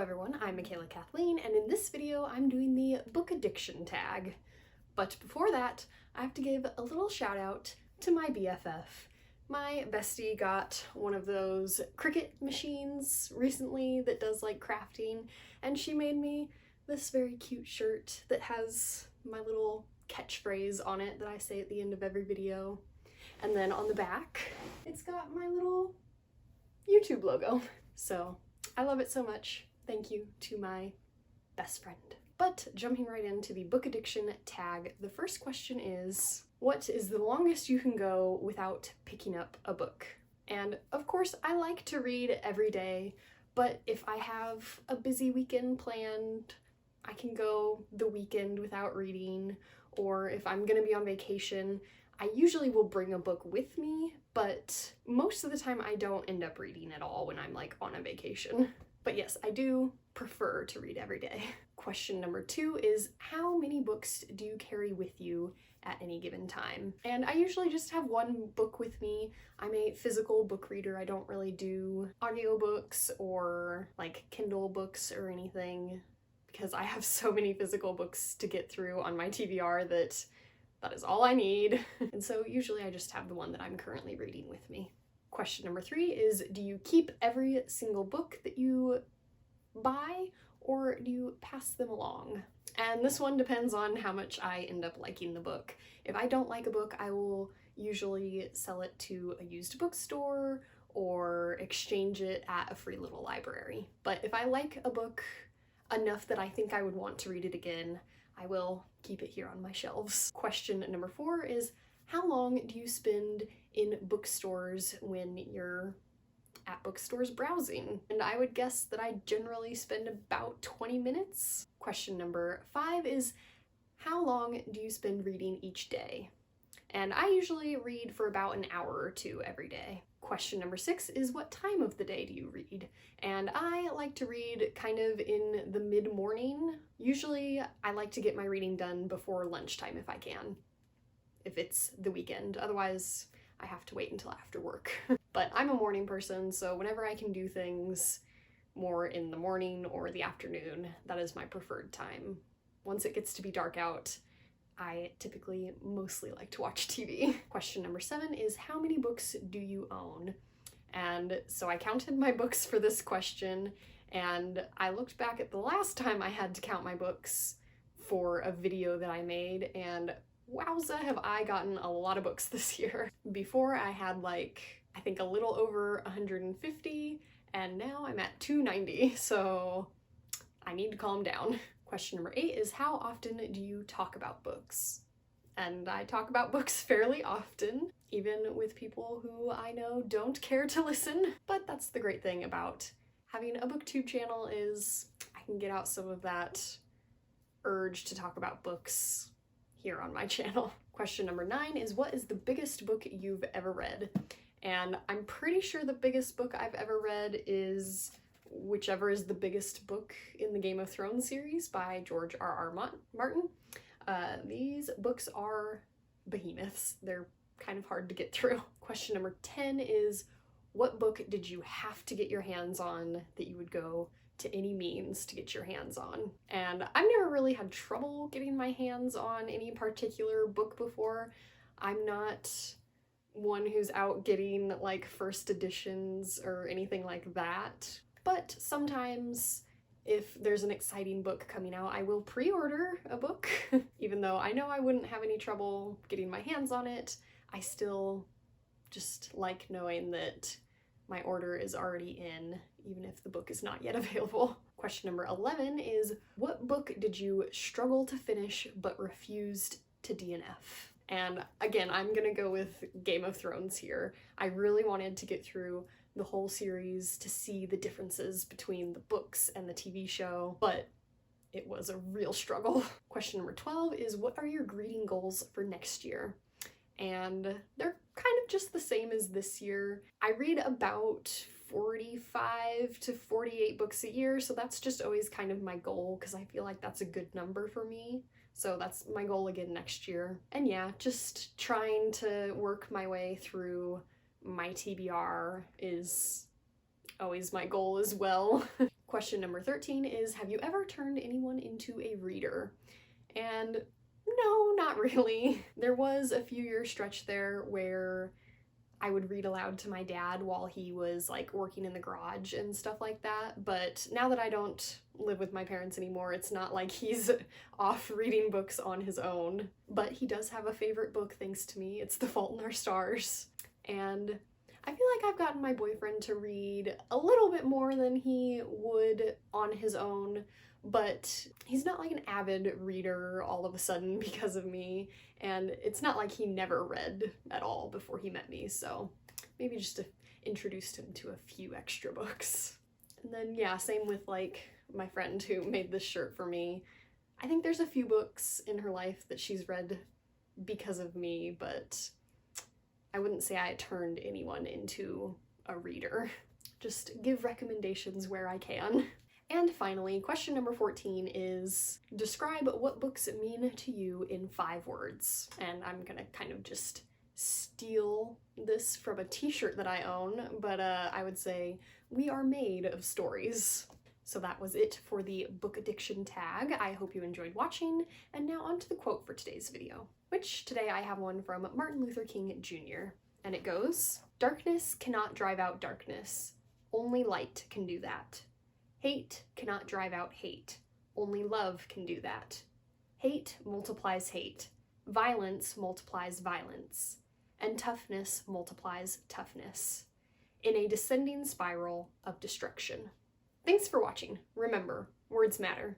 everyone, I'm Michaela Kathleen, and in this video I'm doing the book addiction tag. But before that, I have to give a little shout out to my BFF. My bestie got one of those Cricut machines recently that does like crafting, and she made me this very cute shirt that has my little catchphrase on it that I say at the end of every video. And then on the back, it's got my little YouTube logo. So I love it so much. Thank you to my best friend. But jumping right into the book addiction tag, the first question is, what is the longest you can go without picking up a book? And of course, I like to read every day, but if I have a busy weekend planned, I can go the weekend without reading, or if I'm gonna be on vacation, I usually will bring a book with me, but most of the time I don't end up reading at all when I'm like on a vacation. But yes, I do prefer to read every day. Question number 2 is, how many books do you carry with you at any given time? And I usually just have one book with me. I'm a physical book reader. I don't really do audiobooks or like Kindle books or anything because I have so many physical books to get through on my TBR that is all I need. And so usually I just have the one that I'm currently reading with me. Question number 3 is, do you keep every single book that you buy, or do you pass them along? And this one depends on how much I end up liking the book. If I don't like a book, I will usually sell it to a used bookstore or exchange it at a free little library. But if I like a book enough that I think I would want to read it again, I will keep it here on my shelves. Question number 4 is, how long do you spend in bookstores when you're at bookstores browsing? And I would guess that I generally spend about 20 minutes. Question number 5 is, how long do you spend reading each day? And I usually read for about an hour or 2 every day. Question number 6 is, what time of the day do you read? And I like to read kind of in the mid-morning. Usually I like to get my reading done before lunchtime if I can, if it's the weekend. Otherwise, I have to wait until after work. But I'm a morning person, so whenever I can do things more in the morning or the afternoon, that is my preferred time. Once it gets to be dark out, I typically mostly like to watch TV. Question number 7 is, how many books do you own? And so I counted my books for this question, and I looked back at the last time I had to count my books for a video that I made, and wowza, have I gotten a lot of books this year. Before I had like, I think a little over 150, and now I'm at 290, so I need to calm down. Question number 8 is, how often do you talk about books? And I talk about books fairly often, even with people who I know don't care to listen. But that's the great thing about having a booktube channel, is I can get out some of that urge to talk about books here on my channel. Question number 9 is, what is the biggest book you've ever read? And I'm pretty sure the biggest book I've ever read is whichever is the biggest book in the Game of Thrones series by George R.R. Martin. These books are behemoths. They're kind of hard to get through. Question number 10 is, what book did you have to get your hands on that you would go to any means to get your hands on? And I've never really had trouble getting my hands on any particular book before. I'm not one who's out getting like first editions or anything like that. But sometimes if there's an exciting book coming out, I will pre-order a book. Even though I know I wouldn't have any trouble getting my hands on it, I still just like knowing that my order is already in, even if the book is not yet available. Question number 11 is, what book did you struggle to finish but refused to DNF? And again, I'm gonna go with Game of Thrones here. I really wanted to get through the whole series to see the differences between the books and the TV show, but it was a real struggle. Question number 12 is, what are your reading goals for next year? And they're kind of just the same as this year. I read about 45 to 48 books a year, so that's just always kind of my goal because I feel like that's a good number for me. So that's my goal again next year. And yeah, just trying to work my way through my TBR is always my goal as well. Question number 13 is, have you ever turned anyone into a reader? And no, not really. There was a few year stretch there where I would read aloud to my dad while he was like working in the garage and stuff like that, but now that I don't live with my parents anymore, it's not like he's off reading books on his own. But he does have a favorite book thanks to me. It's The Fault in Our Stars. And I feel like I've gotten my boyfriend to read a little bit more than he would on his own, but he's not like an avid reader all of a sudden because of me, and it's not like he never read at all before he met me, so maybe just introduced him to a few extra books. And then yeah, same with like my friend who made this shirt for me. I think there's a few books in her life that she's read because of me, but I wouldn't say I turned anyone into a reader. Just give recommendations where I can. And finally, question number 14 is, describe what books mean to you in 5 words. And I'm gonna kind of just steal this from a t-shirt that I own, but I would say, we are made of stories. So that was it for the book addiction tag. I hope you enjoyed watching, and now on to the quote for today's video, which today I have one from Martin Luther King Jr. And it goes, "Darkness cannot drive out darkness. Only light can do that. Hate cannot drive out hate. Only love can do that. Hate multiplies hate. Violence multiplies violence. And toughness multiplies toughness. In a descending spiral of destruction." Thanks for watching. Remember, words matter.